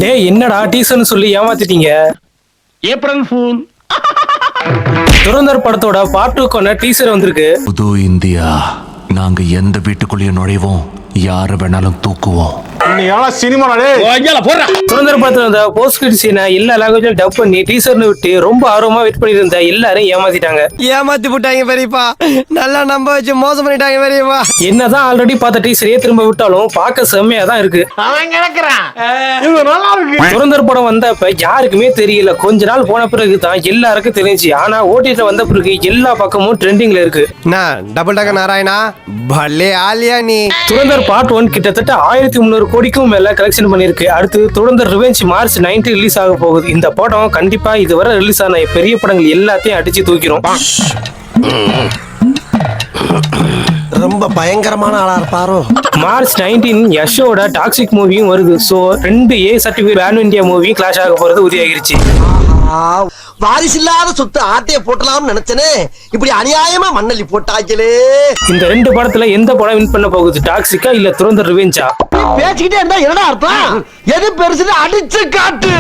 டேய் என்னடா டீசர்னு சொல்லி ஏமாத்திட்டீங்க. April fool. துரந்தர் படத்தோட பார்ட் 2க்கான டீசர் வந்திருக்கு. புது இந்தியா, நாங்க எந்த வீட்டுக்குள்ளேயும் நுழைவோம், யாரை வேணாலும் தூக்குவோம். துரந்தர் படத்துல அந்த போஸ்ட் கிரெடிட் சீனை எல்லா லாங்குவேஜ்லயும் டப் பண்ணி டீசர்னு விட்டு ரொம்ப ஆர்வமா வெயிட் பண்ணிட்டு இருந்த எல்லாரும் ஏமாத்திட்டாங்க. ஏமாத்தி போட்டாங்க பெரியப்பா, நல்லா நம்ப வச்சு மோசம் பண்ணிட்டாங்க பெரியப்பா. என்னதான் ஆல்ரெடி பார்த்த டீசரே திரும்ப விட்டாலும் பார்க்க செம்மையா தான் இருக்கு. துரந்தர் படம் வந்தப்ப யாருக்குமே தெரியல, கொஞ்ச நாள் போன பிறகு தான் எல்லாருக்கும் தெரிஞ்சு. ஆனா ஓடிடில வந்த பிறகு எல்லா பக்கமும் ட்ரெண்டிங்ல இருக்கு. டபுள் டக்க நாராயணா பல்லே ஆலியா நீ. துரந்தர் பார்ட் 1 கிட்டத்தட்ட 1300 கோடிக்கும் மேல கலெக்ஷன் பண்ணிருக்கு. அடுத்து துரந்தர் ரிவெஞ்ச் மார்ச் 19 ரிலீஸ் ஆக போகுது. இந்த படம் கண்டிப்பா இதுவரை ரிலீஸ் ஆன பெரிய படங்கள் எல்லாத்தையும் அடிச்சு தூக்கிரும். ரொம்ப பயங்கரமான ஆளா இருப்பாரோ. மார்ச் 19 யஷோட டாக்ஸிக் மூவியும் வருது. So 2 A certificate pan India மூவியும் கிளாஷ் ஆக போறது உறுதியாகிருச்சு. வாரிசு இல்லாத சொத்து ஆட்டைய போட்டலாம்னு நினைச்சனே, இப்படி அநியாயமா மண்ணள்ளி போட்டாங்களே. இந்த 2 படத்துல எந்த படம் வின் பண்ண போகுது, டாக்ஸிக்கா இல்ல துரந்தர் ரிவெஞ்சா? பேசிக்கிட்டே இருந்தா என்னடா அர்த்தம்? எது பெருசுன்னு அடிச்சு காட்டு.